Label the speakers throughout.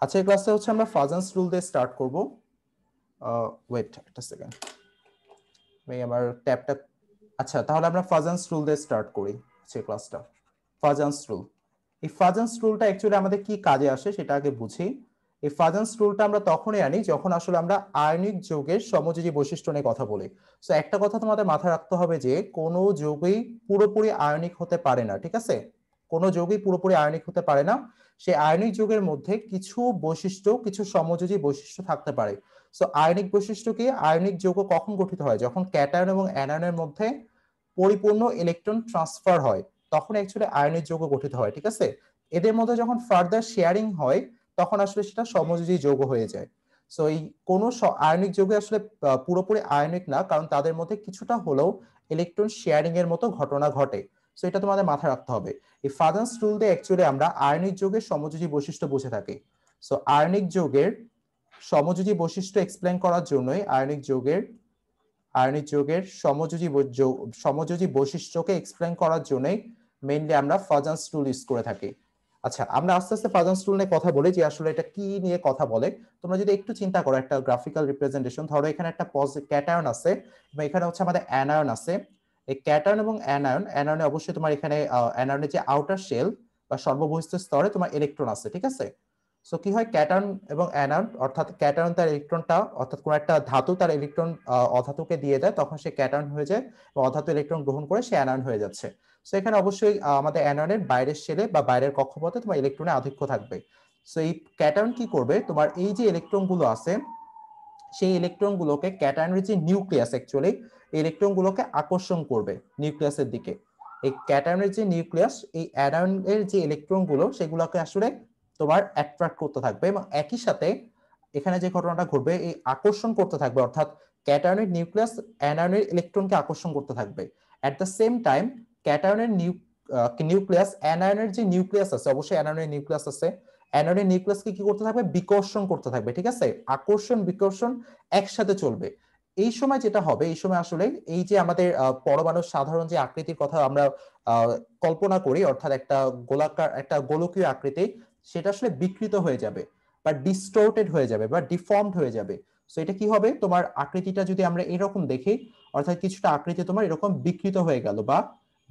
Speaker 1: আচ্ছা, এই ক্লাসে হচ্ছে আমরা ফাজেন্স রুল দিয়ে স্টার্ট করব। ওয়েট একটা সেকেন্ড, আমি আমার ট্যাবটা, আচ্ছা তাহলে আমরা ফাজেন্স রুল দিয়ে স্টার্ট করি। আচ্ছা ক্লাসটা ফাজেন্স রুল, এই ফাজেন্স রুলটা অ্যাকচুয়ালি আমাদের কি কাজে আসে সেটা আগে বুঝি। এই ফাজেন্স রুলটা আমরা তখনই আনি যখন আসলে আমরা আয়নিক যৌগের সমযোজী বৈশিষ্ট্য নিয়ে কথা বলি। সো একটা কথা তোমাদের মাথায় রাখতে হবে যে কোনো যৌগই পুরোপুরি আয়নিক হতে পারে না, ঠিক আছে? কোনো যৌগই পুরোপুরি আয়নিক হতে পারে না। সেই আয়নিক যৌগের মধ্যে কিছু বৈশিষ্ট্য, কিছু সমযোজী বৈশিষ্ট্য থাকতে পারে। সো আয়নিক বৈশিষ্ট্য কি? আয়নিক যৌগ কখন গঠিত হয়? যখন ক্যাটায়ন এবং অ্যানায়নের মধ্যে পরিপূর্ণ ইলেকট্রন ট্রান্সফার হয়, তখন অ্যাকচুয়ালি আয়নিক যৌগ গঠিত হয়, ঠিক আছে? এদের মধ্যে যখন ফার্দার শেয়ারিং হয় তখন আসলে সেটা সমযোজী যৌগ হয়ে যায়। সো এই কোন আয়নিক যৌগ আসলে পুরোপুরি আয়নিক না, কারণ তাদের মধ্যে কিছুটা হলেও ইলেকট্রন শেয়ারিং এর মতো ঘটনা ঘটে। সো এটা তোমাদের মাথায় রাখতে হবে। এই ফাজেন্স রুল দিয়ে অ্যাকচুয়ালি আমরা আয়নিক যৌগের সমযোজী বৈশিষ্ট্য বুঝে থাকি। সো আয়নিক যৌগের সমযোজী বৈশিষ্ট্য এক্সপ্লেন করার জন্যই আয়নিক যৌগের সমযোজী বৈশিষ্ট্যকে এক্সপ্লেন করার জন্যই মেইনলি আমরা ফাজেন্স রুল ইউজ করে থাকি। আচ্ছা, আমরা আস্তে আস্তে ফাজেন্স রুল নিয়ে কথা বলি যে আসলে এটা কি নিয়ে কথা বলে। তোমরা যদি একটু চিন্তা করো, একটা গ্রাফিক্যাল রিপ্রেজেন্টেশন, ধরো এখানে একটা ক্যাটায়ন আছে এবং এখানে হচ্ছে আমাদের অ্যানায়ন আছে। এই ক্যাটায়ন এবং অ্যানায়নে অবশ্যই তোমার এখানে অ্যানায়নের যে আউটার শেল বা সর্ববহিস্থ স্তরে তোমার ইলেকট্রন আছে, ঠিক আছে? সো কি হয়, ক্যাটায়ন এবং অ্যানায়ন, অর্থাৎ ক্যাটায়ন তার ইলেকট্রনটা, অর্থাৎ কোন একটা ধাতু তার ইলেকট্রন অধাতুকে দিয়ে দেয়, তখন সে ক্যাটায়ন হয়ে যায় এবং অধাতু ইলেকট্রন গ্রহণ করে সে অ্যানায়ন হয়ে যাচ্ছে। সো এখানে অবশ্যই আমাদের অ্যানায়নের বাইরের শেলে বা বাইরের কক্ষপথে তোমার ইলেকট্রনের আধিক্য থাকবে। সো এই ক্যাটায়ন কি করবে, তোমার এই যে ইলেকট্রন গুলো আছে সেই ইলেকট্রন গুলোকে, ক্যাটায়নের যে নিউক্লিয়াস অ্যাকচুয়ালি ইলেকট্রন গুলোকে আকর্ষণ করবে নিউক্লিয়াসের দিকে। এই ক্যাটায়নের যে নিউক্লিয়াস, এই অ্যানায়নের যে ইলেকট্রন গুলো সেগুলোকে আসলে তোমার অ্যাট্রাক্ট করতে থাকবে এবং একই সাথে এখানে যে ঘটনাটা ঘটবে, এই আকর্ষণ করতে থাকবে, অর্থাৎ ক্যাটায়নের নিউক্লিয়াস অ্যানায়নের ইলেকট্রনকে আকর্ষণ করতে থাকবে। অ্যাট দ্য সেম টাইম ক্যাটায়নের নিউক্লিয়াস অ্যানায়নের যে নিউক্লিয়াস আছে, অবশ্যই অ্যানায়নের নিউক্লিয়াস আছে, অ্যানোডের নিউক্লিয়াসকে কি করতে থাকবে, বিকর্ষণ করতে থাকবে, ঠিক আছে? আকর্ষণ বিকর্ষণ একসাথে চলবে। এই সময় যেটা হবে, এই সময় আসলে এই যে আমাদের পরমাণুর সাধারণ যে আকৃতির কথা আমরা কল্পনা করি, অর্থাৎ একটা গোলাকার, একটা গোলকীয় আকৃতি, সেটা আসলে বিকৃত হয়ে যাবে বা ডিস্টোর্টেড হয়ে যাবে বা ডিফর্মড হয়ে যাবে। সো এটা কি হবে, তোমার আকৃতিটা যদি আমরা এরকম দেখি, অর্থাৎ কিছুটা আকৃতি তোমার এরকম বিকৃত হয়ে গেল বা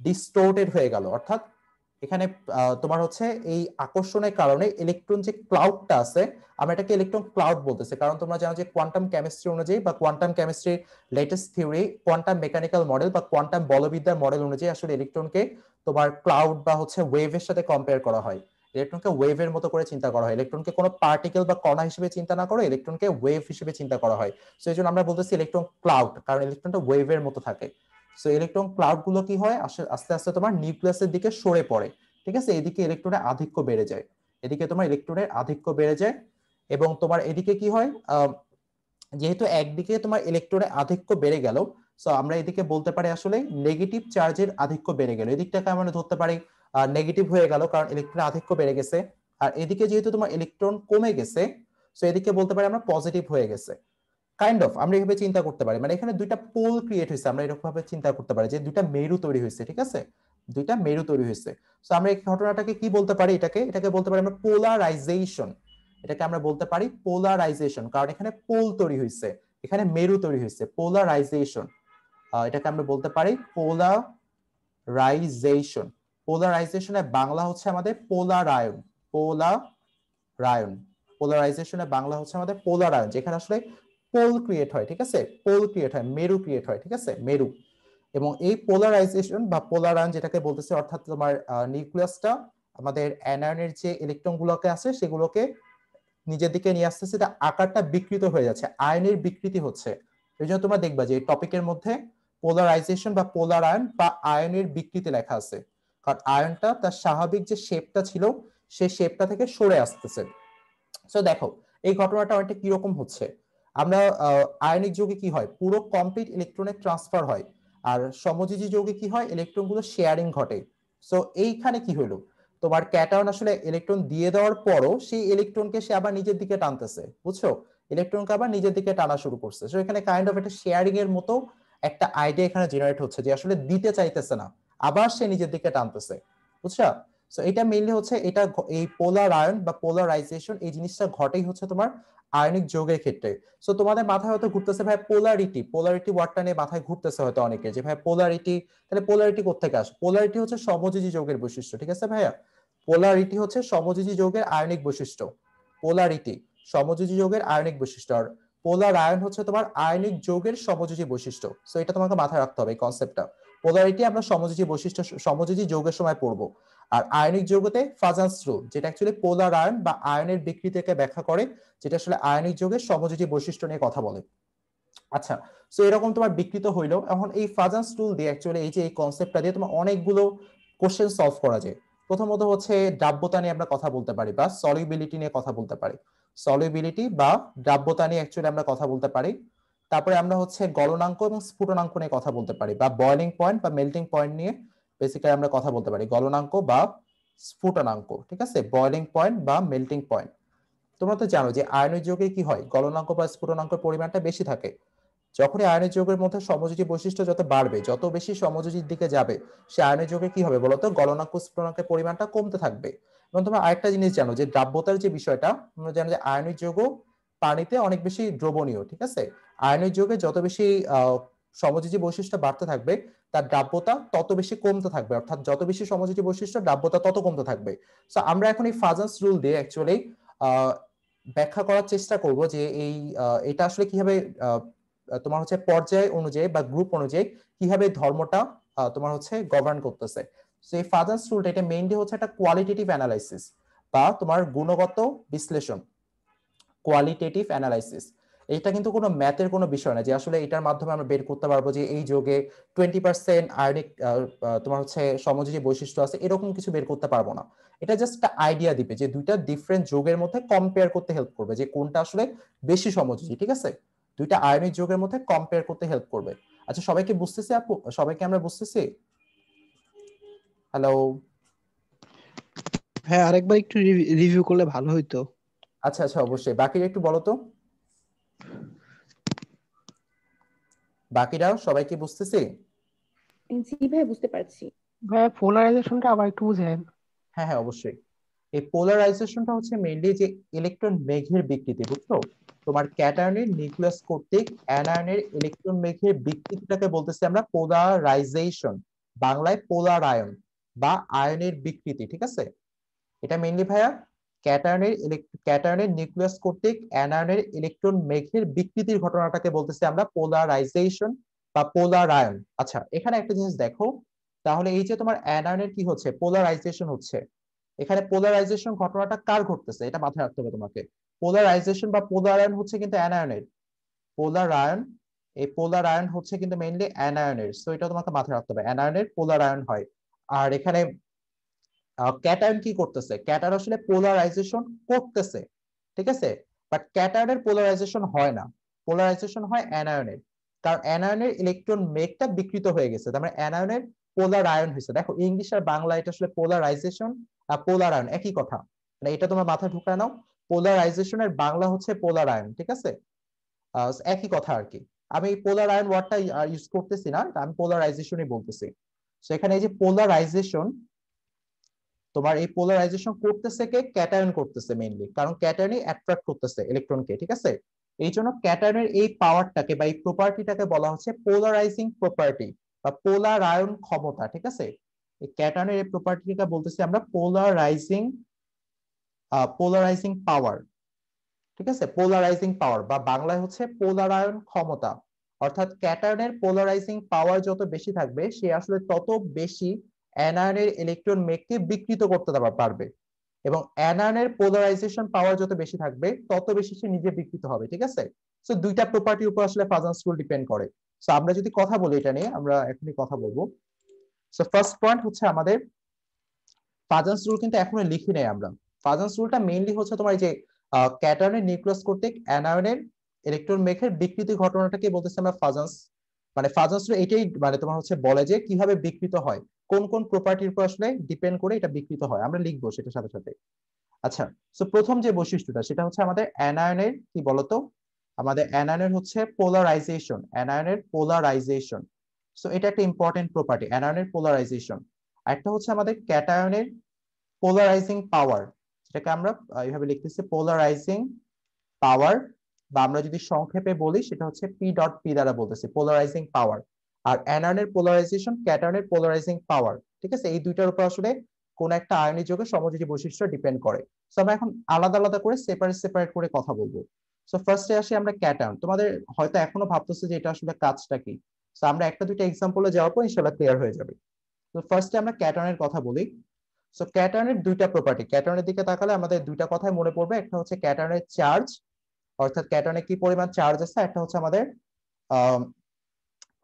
Speaker 1: ডিস্টোর্টেড হয়ে গেল, অর্থাৎ এখানে তোমার হচ্ছে এই আকর্ষণের কারণে ইলেকট্রন যে ক্লাউডটা আছে, আমরা এটাকে ইলেকট্রন ক্লাউড বলতেছি, কারণ তোমরা জানো যে কোয়ান্টাম কেমিস্ট্রি অনুযায়ী বা কোয়ান্টাম কেমিস্ট্রির latest theory, quantum mechanical model বা কোয়ান্টাম বলবিদ্যার মডেল অনুযায়ী আসলে ইলেকট্রনকে তোমার ক্লাউড বা হচ্ছে ওয়েভের সাথে কম্পেয়ার করা হয়। ইলেকট্রনকে ওয়েভের মতো করে চিন্তা করা হয়, ইলেকট্রনকে কোনো পার্টিকেল বা কণা হিসেবে চিন্তা না করে ইলেকট্রনকে ওয়েভ হিসেবে চিন্তা করা হয়। সো এই জন্য আমরা বলতেছি ইলেকট্রন ক্লাউড, কারণ ইলেকট্রনটা ওয়েভের মতো থাকে। সো ইলেকট্রন ক্লাউড গুলো কি হয়, আস্তে আস্তে তোমার নিউক্লিয়াসের দিকে সরে পড়ে, ঠিক আছে? এদিকে ইলেকট্রনের আধিক্য বেড়ে যায়, এদিকে তোমার ইলেকট্রনের আধিক্য বেড়ে যায় এবং তোমার এদিকে কি হয়, যেহেতু একদিকে তোমার ইলেকট্রনের আধিক্য বেড়ে গেল, সো আমরা এদিকে বলতে পারি আসলে নেগেটিভ চার্জের আধিক্য বেড়ে গেল। এদিকটাকে আমরা ধরতে পারি নেগেটিভ হয়ে গেল, কারণ ইলেকট্রনের আধিক্য বেড়ে গেছে। আর এদিকে যেহেতু তোমার ইলেকট্রন কমে গেছে, সো এদিকে বলতে পারি আমরা পজিটিভ হয়ে গেছে। কাইন্ড অফ আমরা এইভাবে চিন্তা করতে পারি, মানে এখানে দুইটা পোল ক্রিয়েট হয়েছে, আমরা এরকম ভাবে চিন্তা করতে পারি যে দুইটা মেরু তৈরি হয়েছে, ঠিক আছে? দুইটা মেরু তৈরি হয়েছে। সো আমরা এই ঘটনাটাকে কি বলতে পারি, এটাকে বলতে পারি আমরা পোলারাইজেশন। এটাকে আমরা বলতে পারি পোলারাইজেশন, কারণ এখানে পোল তৈরি হয়েছে, এখানে মেরু তৈরি হয়েছে, পোলারাইজেশন। এটাকে আমরা বলতে পারি পোলারাইজেশন। পোলারাইজেশনের বাংলা হচ্ছে আমাদের পোলারায়ন। পোলারায়ন, পোলারাইজেশনের বাংলা হচ্ছে আমাদের পোলারায়ন, যেখানে আসলে পোল ক্রিয়েট হয়, ঠিক আছে? পোল ক্রিয়েট হয়, মেরু ক্রিয়েট হয়, ঠিক আছে? মেরু। এবং এই পোলারাইজেশন বা পোলারায়ন যেটাকে বলতেছে, অর্থাৎ তোমার নিউক্লিয়াসটা আমাদের অ্যানায়নের যে ইলেকট্রন গুলোকে আছে সেগুলোকে নিজের দিকে নিয়ে আসতেছে, এটা আকারটা বিকৃত হয়ে যাচ্ছে, আয়নের বিকৃতি হচ্ছে। এই জন্য তোমরা দেখবা যে এই টপিকের মধ্যে পোলারাইজেশন বা পোলারায়ন বা আয়নের বিকৃতি লেখা আছে, কারণ আয়নটা তার স্বাভাবিক যে শেপটা ছিল সেই শেপটা থেকে সরে আসতেছে। সো দেখো এই ঘটনাটা অনেকটা কিরকম হচ্ছে, আমরা আয়নিক যৌগে কি হয়, পুরো কমপ্লিট ইলেকট্রনের ট্রান্সফার হয়, আর সমযোজী যৌগে কি হয়, ইলেকট্রন গুলো শেয়ারিং ঘটে। সো এইখানে কি হলো, তোমার ক্যাটায়ন আসলে ইলেকট্রন দিয়ে দেওয়ার পরও সেই ইলেকট্রনকে সে আবার নিজের দিকে টানতেছে, বুঝছো? ইলেকট্রনকে আবার নিজের দিকে টানা শুরু করছে। সো এখানে কাইন্ড অফ একটা শেয়ারিং এর মতো একটা আইডিয়া এখানে জেনারেট হচ্ছে, যে আসলে দিতে চাইতেছে না, আবার সে নিজের দিকে টানতেছে, বুঝছা? সো এটা মেইনলি হচ্ছে এটা এই পোলার আয়ন বা পোলারাইজেশন এই জিনিসটা ঘটেই হচ্ছে তোমার আয়নিক যৌগের ক্ষেত্রে। সো তোমাদের মাথায় হয়তো ঘুরতেছে ভাই পোলারিটি, পোলারিটি ওয়ার্ডটা নিয়ে মাথায় ঘুরতেছে হয়তো অনেকে যে ভাই পোলারিটি, তাহলে পোলারিটি কোত্থেকে আসে? পোলারিটি হচ্ছে সমযোজী যৌগের বৈশিষ্ট্য, ঠিক আছে ভাইয়া? পোলারিটি হচ্ছে সমযোজী যৌগের আয়নিক বৈশিষ্ট্য। পোলারিটি সমযোজী যৌগের আয়নিক বৈশিষ্ট্য, আর পোলার আয়ন হচ্ছে তোমার আয়নিক যৌগের সমযোজী বৈশিষ্ট্য। সো এটা তোমাকে মাথায় রাখতে হবে এই কনসেপ্টটা। পোলারিটি আমরা সমযোজী বৈশিষ্ট্য, সমযোজী যৌগের সময় পড়বো। আর আয়নিক যৌগতে ফাজান্স রুল, যেটা অ্যাকচুয়ালি পোলার আয়ন বা আয়নের বিকৃতিকে ব্যাখ্যা করে, যেটা আসলে আয়নিক যৌগের সমযোজী বৈশিষ্ট্য নিয়ে কথা বলে। আচ্ছা, সো এরকম তোমার বিকৃত হইলো। এখন এই ফাজান্স রুল দিয়ে অ্যাকচুয়ালি এই যে এই কনসেপ্টটা দিয়ে তোমার অনেকগুলো কোশ্চেন সলভ করা যায়। প্রথমত হচ্ছে দ্রাব্যতা নিয়ে আমরা কথা বলতে পারি বা সলিউবিলিটি নিয়ে কথা বলতে পারি। সলিউবিলিটি বা দ্রাব্যতা নিয়ে অ্যাকচুয়ালি আমরা কথা বলতে পারি। তারপরে আমরা হচ্ছে গলনাঙ্ক এবং স্ফুটনাঙ্ক নিয়ে কথা বলতে পারি, বা বয়লিং পয়েন্ট বা মেল্টিং পয়েন্ট নিয়ে বেসিক্যালি আমরা কথা বলতে পারি। গলনাঙ্ক বা স্ফুটনাঙ্ক, ঠিক আছে? বয়লিং পয়েন্ট বা মেল্টিং পয়েন্ট। তোমরা তো জানো যে আয়নিক যৌগে কি হয়, গলনাঙ্ক বা স্ফুটনাঙ্কের পরিমাণটা বেশি থাকে। যখনই আয়নিক যৌগের মধ্যে সমযোজী বৈশিষ্ট্য যত বাড়বে, যত বেশি সমযোজীর দিকে যাবে, সে আয়নিক যৌগে কি হবে বলতো? গলনাঙ্ক স্ফুটনাঙ্কের পরিমাণটা কমতে থাকবে। এবং তোমরা আরেকটা জিনিস জানো যে দ্রাব্যতার যে বিষয়টা, তোমরা জানো যে আয়নিক যৌগ পানিতে অনেক বেশি দ্রবণীয়, ঠিক আছে? আয়নিক যৌগে যত বেশি সমযোজী বৈশিষ্ট্য বাড়তে থাকবে, তার দ্রাব্যতা তত বেশি কমতে থাকবে, অর্থাৎ যত বেশি সমযোজী বৈশিষ্ট্য দ্রাব্যতা তত কমতে থাকবে। সো আমরা এখন এই ফাজান্স রুল দিয়ে অ্যাকচুয়ালি ব্যাখ্যা করার চেষ্টা করব যে এই এটা আসলে কিভাবে তোমার হচ্ছে পর্যায় অনুযায়ী বা গ্রুপ অনুযায়ী কিভাবে ধর্মটা তোমার হচ্ছে গভর্ন করতেছে। সো এই ফাজান্স রুলটা এটা মেইনলি হচ্ছে একটা কোয়ালিটেটিভ অ্যানালাইসিস বা তোমার গুণগত বিশ্লেষণ, কোয়ালিটেটিভ অ্যানালাইসিস। এটা কিন্তু কোনো ম্যাথের কোনো বিষয় না যে আসলে এটার মাধ্যমে আমরা বের করতে পারবো যে এই যোগে 20% আয়নিক তোমার হচ্ছে সমযোজী বৈশিষ্ট্য আছে, এরকম কিছু বের করতে পারবো না। এটা জাস্ট একটা আইডিয়া দিবে যে দুইটা ডিফারেন্ট যোগের মধ্যে কম্পেয়ার করতে হেল্প করবে যে কোনটা আসলে বেশি সমযোজী, ঠিক আছে? দুইটা আয়নিক যোগের মধ্যে কম্পেয়ার করতে হেল্প করবে। আচ্ছা, সবাইকে বুঝতেছি আপু? সবাইকে আমরা বুঝতেছি? হ্যালো?
Speaker 2: হ্যাঁ, আরেকবার একটু রিভিউ করলে ভালো হইতো।
Speaker 1: আচ্ছা আচ্ছা, অবশ্যই। বাকিরা একটু বলো তো, বাকিরাও সবাই কি বুঝতেছি?
Speaker 3: জি ভাই, বুঝতে পারছি।
Speaker 4: ভাইয়া পোলারাইজেশনটা আবার একটু বুঝেন।
Speaker 1: হ্যাঁ হ্যাঁ, অবশ্যই। এই পোলারাইজেশনটা হচ্ছে মেইনলি যে ইলেকট্রন মেঘের বিকৃতি, বুঝছো? তোমার ক্যাটায়নের নিউক্লিয়াস কর্তৃক অ্যানায়নের ইলেকট্রন মেঘের বিকৃতিটাকে বলতেছি আমরা পোলারাইজেশন, বাংলায় পোলারায়ন বা আয়নের বিকৃতি, ঠিক আছে? এটা মেইনলি ভাইয়া ক্যাটায়নের নিউক্লিয়াস কর্তৃক অ্যানায়নের ইলেকট্রন মেঘের বিকৃতির ঘটনাটাকে বলতেছি আমরা পোলারাইজেশন বা পোলারায়ন। আচ্ছা, এখানে একটা জিনিস দেখো, তাহলে এই যে তোমার অ্যানায়নের কি হচ্ছে, পোলারাইজেশন হচ্ছে, এখানে পোলারাইজেশন ঘটনাটা কার ঘটতেছে এটা মাথায় রাখতে হবে তোমাকে। পোলারাইজেশন বা পোলারায়ন হচ্ছে কিন্তু অ্যানায়নের। পোলারায়ন, এই পোলারায়ন হচ্ছে কিন্তু মেইনলি অ্যানায়নের। সো এটা তোমাকে মাথায় রাখতে হবে, অ্যানায়নের পোলারায়ন হয়। আর এখানে ক্যাটায়ন কি করতেছে? ক্যাটায়ন আসলে পোলারাইজেশন করতেছে, ঠিক আছে? বাট ক্যাটায়নের পোলারাইজেশন হয় না, পোলারাইজেশন হয় অ্যানায়নের। কারণ অ্যানায়নের ইলেকট্রন মেঘটা বিকৃত হয়ে গেছে, তার মানে অ্যানায়নের পোলারায়ন হয়েছে। দেখো ইংলিশ আর বাংলা এটা আসলে পোলারাইজেশন আর পোলারায়ন একই কথা, মানে এটা তোমার মাথায় ঢুকায় নাও। পোলারাইজেশনের বাংলা হচ্ছে পোলারায়ন, ঠিক আছে? একই কথা আর কি। আমি পোলারায়ন ওয়ার্ডটা ইউজ করতেছি না, আমি পোলারাইজেশনই বলতেছি। সেখানে এই যে পোলারাইজেশন, তোমার এই পোলারাইজেশন করতেছে কে? ক্যাটায়ন করতেছে মেইনলি, কারণ ক্যাটায়নই অ্যাট্রাক্ট করতেছে ইলেকট্রনকে, ঠিক আছে? এই জন্য ক্যাটায়নের এই পাওয়ারটাকে বা এই প্রপার্টিটাকে বলা হচ্ছে পোলারাইজিং প্রপার্টি বা পোলারায়ন ক্ষমতা, ঠিক আছে? এই ক্যাটায়নের এই প্রপার্টিটা বলতেছি আমরা পোলারাইজিং পোলারাইজিং পাওয়ার, ঠিক আছে? পোলারাইজিং পাওয়ার বা বাংলায় হচ্ছে পোলারায়ন ক্ষমতা। অর্থাৎ ক্যাটায়নের পোলারাইজিং পাওয়ার যত বেশি থাকবে, সে আসলে তত বেশি অ্যানায়নের ইলেকট্রন মেঘকে বিকৃত করতে পারবে, এবং অ্যানায়নের পোলারাইজেশন পাওয়ার যত বেশি থাকবে তত বেশি সে নিজে বিকৃত হবে, ঠিক আছে? সো দুইটা প্রপার্টির উপর আসলে ফাজান্স রুল ডিপেন্ড করে। সো আমরা যদি কথা বলি এটা নিয়ে, আমরা এখনই কথা বলবো। সো ফার্স্ট পয়েন্ট হচ্ছে আমাদের ফাজান্স রুল কিন্তু এখনো লিখি নাই আমরা। ফাজান্স রুলটা মেইনলি হচ্ছে তোমার এই যে ক্যাটায়নের নিউক্লিয়াস কর্তৃক অ্যানায়নের ইলেকট্রন মেঘের বিকৃতি ঘটনাটাকে বলতেছি আমরা ফাজান্স। মানে ফাজান্স রুল এটাই মানে তোমার হচ্ছে বলে যে কিভাবে বিকৃত হয়, কোন কোন প্রপার্টির উপর আসলে ডিপেন্ড করে এটা বিকৃত হয়, আমরা লিখবো সেটার সাথে সাথে। আচ্ছা, সো প্রথম যে বৈশিষ্ট্যটা সেটা হচ্ছে আমাদের অ্যানায়নের কি বলতো? আমাদের অ্যানায়নের হচ্ছে পোলারাইজেশন, অ্যানায়নের পোলারাইজেশন। সো এটা একটা ইম্পর্টেন্ট প্রপার্টি, অ্যানায়নের পোলারাইজেশন। একটা হচ্ছে আমাদের ক্যাটায়নের পোলারাইজিং পাওয়ার, যেটাকে আমরা এইভাবে লিখতেছি পোলারাইজিং পাওয়ার, বা আমরা যদি সংক্ষেপে বলি সেটা হচ্ছে পি ডট পি দ্বারা বলতেছি পোলারাইজিং পাওয়ার। আর অ্যানায়নের পোলারাইজেশন, ক্যাটায়নের পোলারাইজিং পাওয়ার, ঠিক আছে? এই দুইটার উপর আসলে কোন একটা আয়নিক যৌগের সমযোজী বৈশিষ্ট্য ডিপেন্ড করে। সো আমরা এখন আলাদা আলাদা করে সেপারেট করে কথা বলবো। সো ফার্স্টে আসি আমরা ক্যাটায়ন। তোমাদের হয়তো এখনো ভাবতেছে যে এটা আসলে কাজটা কি। সো আমরা একটা দুইটা এক্সাম্পলে যাওয়ার পর ইনশাআল্লাহ ক্লিয়ার হয়ে যাবে। তো ফার্স্টে আমরা ক্যাটায়নের কথা বলি। সো ক্যাটায়নের দুইটা প্রপার্টি, ক্যাটায়নের দিকে তাকালে আমাদের দুইটা কথাই মনে পড়বে। একটা হচ্ছে ক্যাটায়নের চার্জ, অর্থাৎ ক্যাটায়নে কি পরিমাণ চার্জ আছে, একটা হচ্ছে আমাদের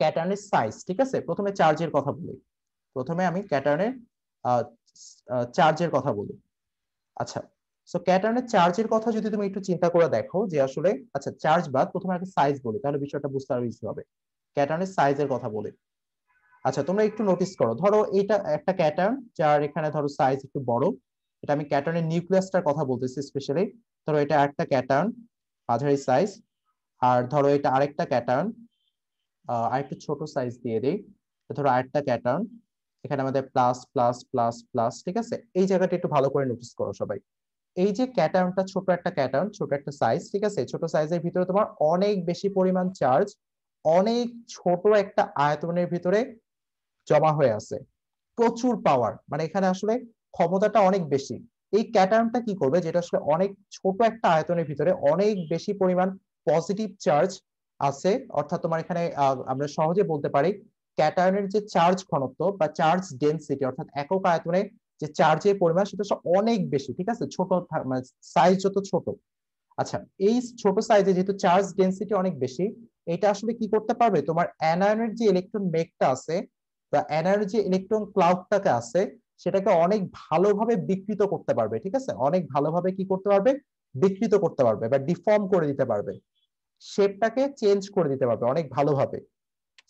Speaker 1: ক্যাটায়নের সাইজ, ঠিক আছে? প্রথমে চার্জের কথা বলি, প্রথমে আমি ক্যাটায়নের চার্জের কথা বলি। আচ্ছা, সো ক্যাটায়নের চার্জের কথা যদি তুমি একটু চিন্তা করে দেখো যে আসলে, আচ্ছা চার্জ বাদ, প্রথমে একটা সাইজ বলি, তাহলে বিষয়টা বুঝতে আরো ইজি হবে। ক্যাটায়নের সাইজের কথা বলি। আচ্ছা তোমরা একটু নোটিস করো, ধরো এটা একটা ক্যাটায়ন যার এখানে ধরো সাইজ একটু বড়, এটা আমি ক্যাটায়নের নিউক্লিয়াসটার কথা বলতেছি স্পেশালি। ধরো এটা একটা ক্যাটায়ন মাঝারি সাইজ, আর ধরো এটা আরেকটা ক্যাটায়ন, আরেকটু ছোট সাইজ দিয়ে দেই, ধরো আরেকটা ক্যাটায়ন, এখানে আমাদের প্লাস প্লাস প্লাস প্লাস, ঠিক আছে? এই জায়গাটা একটু ভালো করে নোটিস করো সবাই। এই যে ক্যাটায়নটা ছোট একটা ক্যাটায়ন, ছোট একটা সাইজ, ঠিক আছে? ছোট সাইজের ভিতরে তোমার অনেক বেশি পরিমাণ চার্জ অনেক ছোট একটা আয়তনের ভিতরে জমা হয়ে আছে, প্রচুর পাওয়ার, মানে এখানে আসলে ক্ষমতাটা অনেক বেশি। এই ক্যাটায়নটা কি করবে, যেটা আসলে অনেক ছোট একটা আয়তনের ভিতরে অনেক বেশি পরিমাণ পজিটিভ চার্জ আছে, অর্থাৎ তোমার এখানে আমরা সহজে বলতে পারি ক্যাটায়নের যে চার্জ ঘনত্ব বা চার্জ ডেনসিটি, অর্থাৎ একক আয়তনে যে চার্জের পরিমাণ সেটা অনেক বেশি, ঠিক আছে? ছোট মানে সাইজ যত ছোট, আচ্ছা এই ছোট সাইজে যেহেতু চার্জ ডেনসিটি অনেক বেশি, এটা আসলে কি করতে পারবে, তোমার অ্যানায়নের যে ইলেকট্রন মেঘটা আছে বা অ্যানায়নের যে ইলেকট্রন ক্লাউডটাকে আছে সেটাকে অনেক ভালোভাবে বিকৃত করতে পারবে, ঠিক আছে? অনেক ভালোভাবে কি করতে পারবে, বিকৃত করতে পারবে বা ডিফর্ম করে দিতে পারবে, শেপটাকে চেঞ্জ করে দিতে পারবে অনেক ভালোভাবে।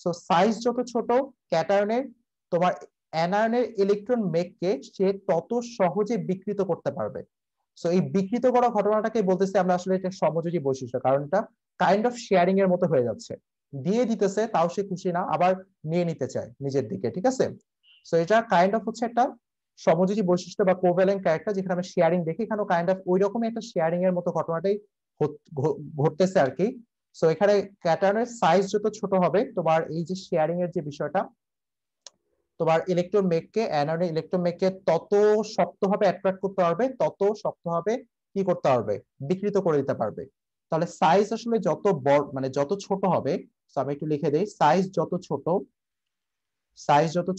Speaker 1: সো সাইজ যত ছোট ক্যাটায়নের, তোমার অ্যানায়নের ইলেকট্রন মেঘকে সে তত সহজে বিকৃত করতে পারবে। সো এই বিকৃত করা ঘটনাটাকে বলতেছি আমরা আসলে এটা সমযোজী বৈশিষ্ট্য, কারণ এটা কাইন্ড অফ শেয়ারিং এর মতো হয়ে যাচ্ছে, দিয়ে দিতেছে তাও সে খুশি না, আবার নিয়ে নিতে চায় নিজের দিকে, ঠিক আছে? সো এটা কাইন্ড অফ হচ্ছে একটা সমযোজী বৈশিষ্ট্য বা কোভ্যালেন্ট ক্যারেক্টার, যেখানে আমরা শেয়ারিং দেখি, এখানে কাইন্ড অফ ওই রকমই একটা শেয়ারিং এর মতো ঘটনাটাই ঘটতেছে আর কি। সো এখানে ক্যাটায়নের সাইজ যত ছোট হবে, তোমার এই যে শেয়ারিং এর যে বিষয়টা, তোমার ইলেকট্রন মেঘকে অ্যানোডে ইলেকট্রন মেঘকে তত শক্তভাবে অ্যাট্রাক্ট করতে পারবে, তত শক্তভাবে কি করতে পারবে, বিকৃত করে দিতে পারবে। তাহলে সাইজ আসলে যত বড় মানে যত ছোট হবে, আমি একটু লিখে দেই, সাইজ যত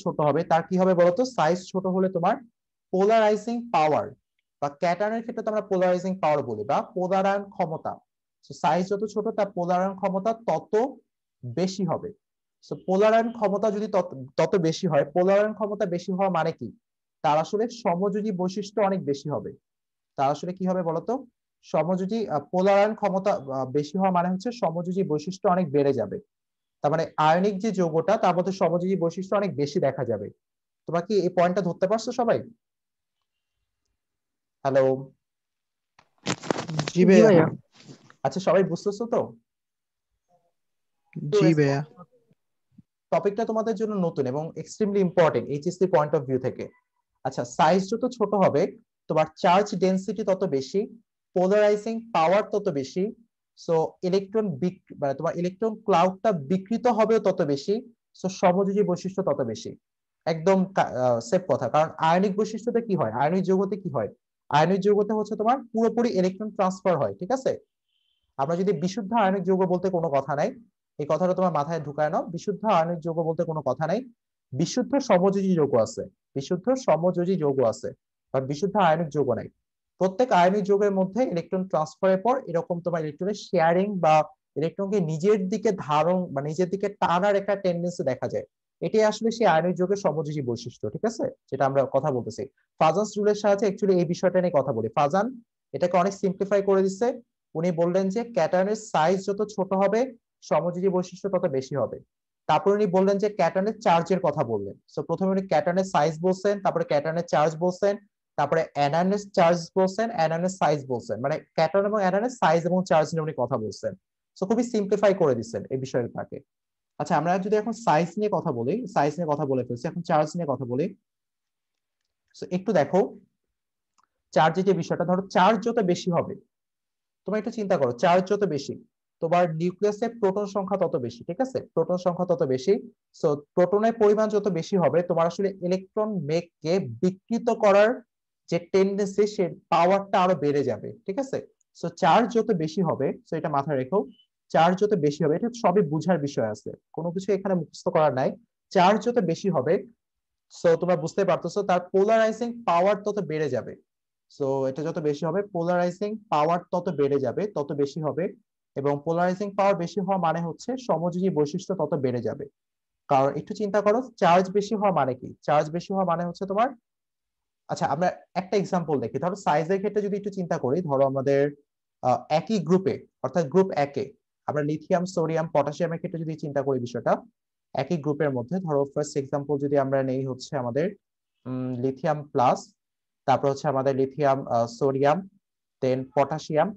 Speaker 1: ছোট হবে তার কি হবে বলতো, সাইজ ছোট হলে তোমার পোলারাইজিং পাওয়ার, বা ক্যাটায়নের ক্ষেত্রে তো আমরা পোলারাইজিং পাওয়ার বলি, বা পোলারায়ন ক্ষমতা, সাইজ যত ছোট তার পোলারায়ন ক্ষমতা তত বেশি হবে। সো পোলারায়ন ক্ষমতা যদি তত বেশি হয়, পোলারায়ন ক্ষমতা বেশি হওয়া মানে কি, তার আসলে সমযোজী বৈশিষ্ট্য অনেক বেশি হবে। তার আসলে কি হবে বলতো, সমযোজী পোলারায়ন ক্ষমতা বেশি হওয়া মানে হচ্ছে সমযোজী বৈশিষ্ট্য অনেক বেড়ে যাবে। তার মানে আয়নিক যে যৌগটা তার মধ্যে সমযোজী বৈশিষ্ট্য অনেক বেশি দেখা যাবে। তোমরা কি এই পয়েন্টটা ধরতে পারছো সবাই? হ্যালো,
Speaker 2: জি
Speaker 4: জি
Speaker 2: ভাইয়া।
Speaker 4: ভাইয়া।
Speaker 1: আচ্ছা সবাই বুঝতেছো তো?
Speaker 2: জি ভাইয়া।
Speaker 1: টপিকটা তোমাদের জন্য নতুন এবং extremely important HSC point of view থেকে। আচ্ছা সাইজ যত ছোট হবে, তোমার চার্জ ডেনসিটি তত বেশি, পোলারাইজিং পাওয়ার তত বেশি, সো ইলেকট্রন মানে তোমার ইলেকট্রন ক্লাউডটা বিকৃত হবে তত বেশি, সো সমযোজী বৈশিষ্ট্য তত বেশি। একদম সেফ কথা, কারণ আয়নিক বৈশিষ্ট্যতে কি হয়, আয়নিক যৌগতে কি হয়, আয়নিক যৌগতে হচ্ছে তোমার পুরোপুরি ইলেকট্রন ট্রান্সফার হয়, ঠিক আছে? আমরা যদি বিশুদ্ধ আয়নিক যৌগ বলতে কোনো কথা নাই, এই কথাটা তোমার মাথায় ঢুকায় নাও, বিশুদ্ধ আয়নিক যৌগ বলতে কোনো কথা নাই, বিশুদ্ধ সমযোজী যৌগ আছে, বিশুদ্ধ সমযোজী যৌগ আছে, বাট বিশুদ্ধ আয়নিক যৌগ নাই। প্রত্যেক আয়নিক যৌগের মধ্যে ইলেকট্রন ট্রান্সফারের পর এরকম তোমার ইলেকট্রনের শেয়ারিং বা ইলেকট্রনকে নিজের দিকে ধারণ বা নিজের দিকে টানার একটা টেন্ডেন্সি দেখা যায়। এটাই আসলে সেই আয়নিক যৌগের সমযোজী বৈশিষ্ট্য, ঠিক আছে? যেটা আমরা কথা বলতেছি ফাজান্স রুলের সাহায্যে অ্যাকচুয়ালি এই বিষয়টা নিয়ে কথা বলি। ফাজান এটাকে অনেক সিম্পলিফাই করে দিচ্ছে। উনি বললেন যে ক্যাটায়নের সাইজ যত ছোট হবে সমযোজী বৈশিষ্ট্য তত বেশি হবে। তারপর উনি বললেন যে ক্যাটায়নের চার্জের কথা বললেন। সো প্রথমে উনি ক্যাটায়নের সাইজ বলছেন, তারপরে ক্যাটায়নের চার্জ বলছেন, তারপরে অ্যানায়নের চার্জ বলছেন, অ্যানায়নের সাইজ বলছেন, মানে ক্যাটায়ন এবং অ্যানায়নের সাইজ এবং চার্জ নিয়ে উনি কথা বলছেন। সো খুবই সিম্পলিফাই করে দিচ্ছেন এই বিষয়টাকে। আচ্ছা আমরা যদি এখন সাইজ নিয়ে কথা বলি, সাইজ নিয়ে কথা বলে ফেলছি, এখন চার্জ নিয়ে কথা বলি। একটু দেখো, চার্জের যে বিষয়টা, ধরো চার্জ যত বেশি হবে, তোমরা একটু চিন্তা করো, চার্জ যত বেশি তোমার নিউক্লিয়াসে প্রোটন সংখ্যা তত বেশি, ঠিক আছে, প্রোটন সংখ্যা তত বেশি। সো প্রোটনের পরিমাণ যত বেশি হবে, তোমার আসলে ইলেকট্রন মেঘকে বিকৃত করার যে টেন্ডেন্সি, সে পাওয়ারটা আরো বেড়ে যাবে, ঠিক আছে। সো চার্জ যত বেশি হবে, সো এটা মাথায় রেখো, চার্জ যত বেশি হবে, এটা সবই বুঝার বিষয় আছে, কোনো কিছু এখানে মুখস্থ করার নাই। চার্জ যত বেশি হবে, সো তোমরা বুঝতে পারতেছো, তার পোলারাইজিং পাওয়ার তত বেড়ে যাবে। সো এটা যত বেশি হবে, পোলারাইজিং পাওয়ার তত বেড়ে যাবে, তত বেশি হবে। এবং পোলারাইজিং পাওয়ার বেশি হওয়া মানে হচ্ছে সমযোজী বৈশিষ্ট্য তত বেড়ে যাবে। কারণ একটু চিন্তা করো, চার্জ বেশি হওয়া মানে কি, চার্জ বেশি হওয়া মানে হচ্ছে তোমার, আচ্ছা আমরা একটা এক্সাম্পল দেখি, ধরো সাইজের ক্ষেত্রে যদি একটু চিন্তা করি, ধরো আমাদের একই গ্রুপে, অর্থাৎ গ্রুপ একে আমরা লিথিয়াম, সোডিয়াম, পটাশিয়ামের ক্ষেত্রে যদি চিন্তা করি বিষয়টা, একই গ্রুপের মধ্যে ধরো ফার্স্ট এক্সাম্পল যদি আমরা নেই হচ্ছে আমাদের লিথিয়াম প্লাস, তারপর হচ্ছে আমাদের লিথিয়াম, সোডিয়াম, দেন পটাশিয়াম,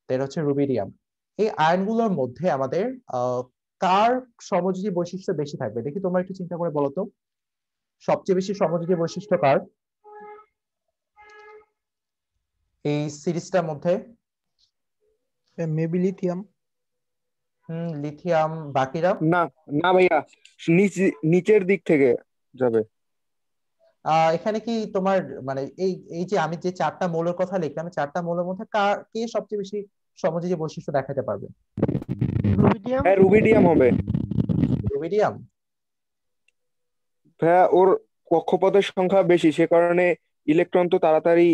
Speaker 1: দেন হচ্ছে রুবিডিয়াম। এই আয়নগুলোর মধ্যে আমাদের কার সমযোজী বৈশিষ্ট্য বেশি থাকবে, দেখি তোমরা একটু চিন্তা করে বলো তো, সবচেয়ে বেশি সমযোজী বৈশিষ্ট্য কার এই সিরিজটার মধ্যে?
Speaker 2: Maybe lithium.
Speaker 1: লিথিয়াম। বাকিরা?
Speaker 5: না, না ভাইয়া, নিচের দিক থেকে যাবে।
Speaker 1: এখানে কি তোমার মানে এই এই যে আমি যে চারটা মৌলের কথা লিখলাম, চারটা মৌলের মধ্যে কে সবচেয়ে বেশি সমযোজী বৈশিষ্ট্য দেখাতে পারবে?
Speaker 4: রুবিডিয়াম।
Speaker 5: হ্যাঁ, রুবিডিয়াম হবে
Speaker 1: রুবিডিয়াম।
Speaker 5: ভাইয়া, ওর কক্ষপথের সংখ্যা বেশি, সে কারণে ইলেকট্রন তো তাড়াতাড়ি।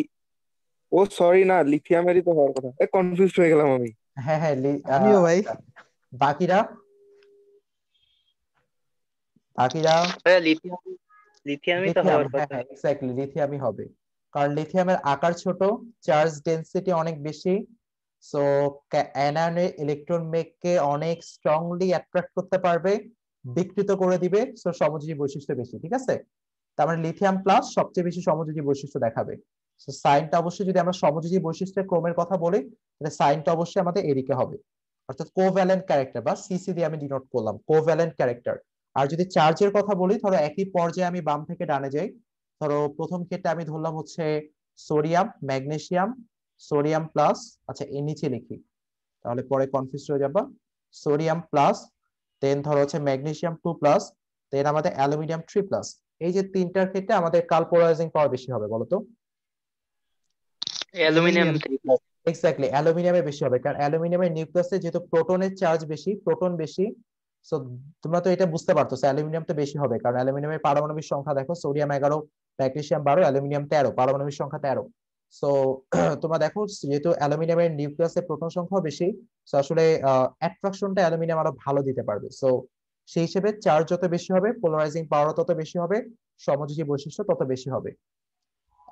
Speaker 5: ও সরি, না, লিথিয়ামেরই তো হওয়ার কথা, কনফিউজ হয়ে গেলাম আমি।
Speaker 1: হ্যাঁ হ্যাঁ,
Speaker 2: আমিও ভাই।
Speaker 1: আচ্ছা। বাকিরা? বাকিরা?
Speaker 6: লিথিয়ামই তো
Speaker 1: লিথিয়াম,
Speaker 6: হওয়ার
Speaker 1: হ্যাঁ
Speaker 6: কথা।
Speaker 1: হ্যাঁ এক্স্যাক্টলি, লিথিয়ামই হবে। কারণ লিথিয়ামের আকার ছোট, চার্জ ডেনসিটি অনেক বেশি, সো অ্যানায়নের ইলেকট্রন মেঘকে অনেক স্ট্রংলি অ্যাট্রাক্ট করতে পারবে, বিকৃত করে দিবে, সো সমযোজী বৈশিষ্ট্য বেশি, ঠিক আছে। তার মানে লিথিয়াম প্লাস সবচেয়ে বেশি সমযোজী বৈশিষ্ট্য দেখাবে। সো সাইনটা অবশ্যই, যদি আমরা সমযোজী বৈশিষ্ট্যের ক্রমের কথা বলি, তাহলে সাইনটা অবশ্যই আমাদের এদিকে হবে, অর্থাৎ কোভ্যালেন্ট ক্যারেক্টার, বা সিসি দিয়ে আমি ডিনোট করলাম কোভ্যালেন্ট ক্যারেক্টার। আর যদি চার্জের কথা বলি, ধরো একই পর্যায়ে আমি বাম থেকে ডানে যাই, ধরো প্রথম ক্ষেত্রে আমি ধরলাম হচ্ছে সোডিয়াম, ম্যাগনেসিয়াম, সোডিয়াম প্লাস, আচ্ছা এর নিচে লিখি তাহলে পরে কনফিউজ হয়ে যাবা, সোডিয়াম প্লাস, দেন ধরো হচ্ছে ম্যাগনেসিয়াম 2 প্লাস, দেন আমাদের অ্যালুমিনিয়াম 3 প্লাস। এই যে তিনটার ক্ষেত্রে আমাদের কার পোলারাইজিং পাওয়ার বেশি হবে বলতো?
Speaker 6: Aluminium
Speaker 2: aluminium.
Speaker 1: এক্স্যাক্টলি, অ্যালুমিনিয়ামে বেশি হবে, কারণ অ্যালুমিনিয়ামের নিউক্লিয়াসে যেহেতু প্রোটনের চার্জ বেশি, প্রোটন বেশি। সো তোমরা তো এটা বুঝতে পারতেছো, অ্যালুমিনিয়াম তো বেশি হবে, কারণ অ্যালুমিনিয়ামের পারমাণবিক সংখ্যা দেখো, সোডিয়াম 11, ম্যাগনেসিয়াম 12, অ্যালুমিনিয়াম 13, পারমাণবিক সংখ্যা 13। সো তোমরা দেখো, যেহেতু অ্যালুমিনিয়ামের নিউক্লিয়াসে প্রোটন সংখ্যা বেশি, সো আসলে অ্যাট্রাকশনটা অ্যালুমিনিয়াম আরো ভালো দিতে পারবে। সো সেই হিসেবে চার্জ যত বেশি হবে, পোলারাইজিং পাওয়ার তত বেশি হবে, সমযোজী বৈশিষ্ট্য তত বেশি হবে।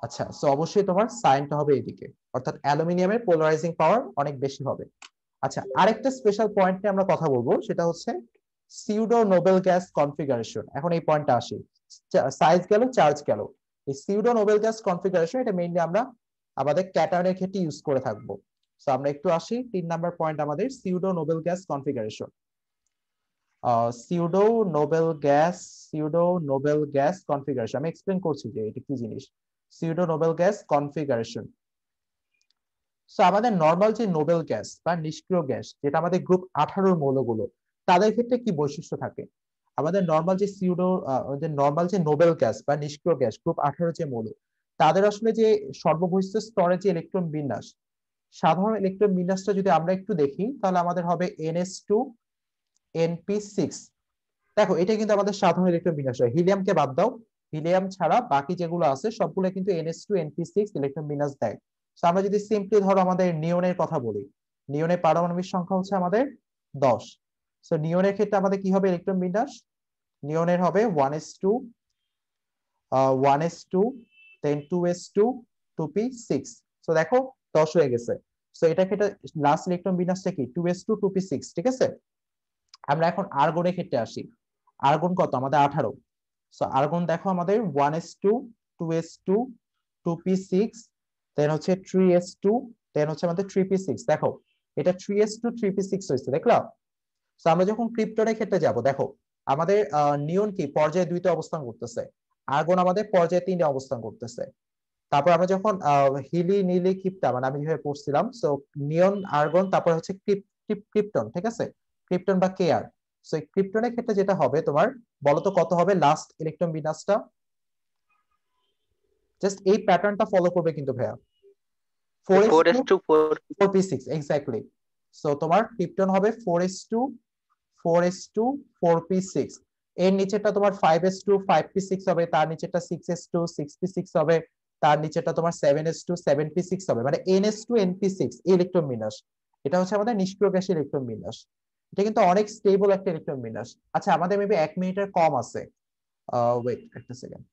Speaker 1: আচ্ছা, সো অবশ্যই তোমার সাইনটা হবে এদিকে, অর্থাৎ অ্যালুমিনিয়ামের পোলারাইজিং পাওয়ার অনেক বেশি হবে। আচ্ছা, আরেকটা স্পেশাল পয়েন্ট নিয়ে আমরা কথা বলবো, সেটা হচ্ছে সিউডো নোবেল গ্যাস কনফিগারেশন। এখন এই পয়েন্টটা আসি, সাইজ গেল, চার্জ গেল, এই সিউডো নোবেল গ্যাস কনফিগারেশন এটা মেইনলি আমরা আমাদের ক্যাটায়নের ক্ষেত্রে ইউজ করে থাকবো। সো আমরা একটু আসি 3 নাম্বার পয়েন্ট, আমাদের pseudo Nobel gas configuration. Pseudo Nobel gas, pseudo Nobel gas configuration আমি এক্সপ্লেন করছি যে এটা কি জিনিস, pseudo Nobel gas configuration. So আমাদের নর্মাল যে নোবেল গ্যাস বা নিষ্ক্রিয় গ্যাস, যেটা আমাদের গ্রুপ 18 মৌলগুলো, তাদের ক্ষেত্রে কি বৈশিষ্ট্য থাকে? আমাদের নর্মাল যে সিউডো, যে নর্মাল যে নোবেল গ্যাস বা নিষ্ক্রিয় গ্যাস গ্রুপ 18 যে মৌল, তাদের আসলে যে সর্ববহিষ্ঠ স্তরে যে ইলেকট্রন বিন্যাস, সাধারণ ইলেকট্রন বিন্যাসটা যদি আমরা একটু দেখি, তাহলে আমাদের হবে NS2 NP6। দেখো এটা কিন্তু আমাদের সাধারণ ইলেকট্রন বিন্যাস হয়, হিলিয়ামকে বাদ দাও, হিলিয়াম ছাড়া বাকি যেগুলো আছে সবগুলো কিন্তু NS2 NP6 ইলেকট্রন বিন্যাস দেয়। তো আমরা যদি সিম্পলি ধরো আমাদের নিয়নের কথা বলি, নিয়নের পারমাণবিক সংখ্যা হচ্ছে আমাদের 10। সো নিয়নের ক্ষেত্রে আমাদের কি হবে ইলেকট্রন বিন্যাস? নিয়নের হবে 1s2, 1s2, দেন 2s2, 2p6। সো দেখো 10 হয়ে গেছে। সো এটা ক্ষেত্রে লাস্ট ইলেকট্রন বিন্যাসটা কি 2s2, 2p6, ঠিক আছে। আমরা এখন আর্গনের ক্ষেত্রে আসি, আর্গন কত আমাদের 18। সো আর্গন দেখো আমাদের 1s2, 2s2, 2p6, দেন হচ্ছে 3s2, দেন হচ্ছে আমাদের 3p6। দেখো এটা 3s2, 3p6 হয়েছে, দেখলাম। তো আমরা যখন ক্রিপ্টনের ক্ষেত্রে যাব, দেখো আমাদের নিয়ন কি পর্যায়ে 2তে অবস্থান করতেছে, আর্গন আমাদের পর্যায়ে 3 অবস্থান করতেছে। তারপর আমরা যখন হিলি নীলি ক্রিপ্টা মানে আমি যেভাবে পড়ছিলাম, সো নিয়ন আর্গন, তারপর হচ্ছে ক্রিপ্টন, ঠিক আছে, ক্রিপ্টন বা কেআর। সো এই ক্রিপ্টনের ক্ষেত্রে যেটা হবে তোমার, বলতো কত হবে লাস্ট ইলেকট্রন বিন্যাসটা? জাস্ট এই প্যাটার্নটা ফলো করবে কিন্তু ভাইয়া,
Speaker 6: 4s2 4
Speaker 1: 4p6 এক্স্যাক্টলি। সো তোমার ক্রিপ্টন হবে 4s2 4p6, এর নিচেটা তোমার 5s2 5p6 হবে, তার নিচেটা 6s2 6p6 হবে, তার নিচেটা তোমার 7s2 7p6 হবে, মানে ns2 np6 ইলেকট্রন বিন্যাস। এটা হচ্ছে আমাদের নিষ্ক্রিয় গ্যাসের ইলেকট্রন বিন্যাস। এটা কিন্তু অনেক স্টেবল একটা ইলেকট্রন বিন্যাস। আচ্ছা আমাদের মেবি 1 মিনিটের কম আছে, ওয়েট একটা সেকেন্ড।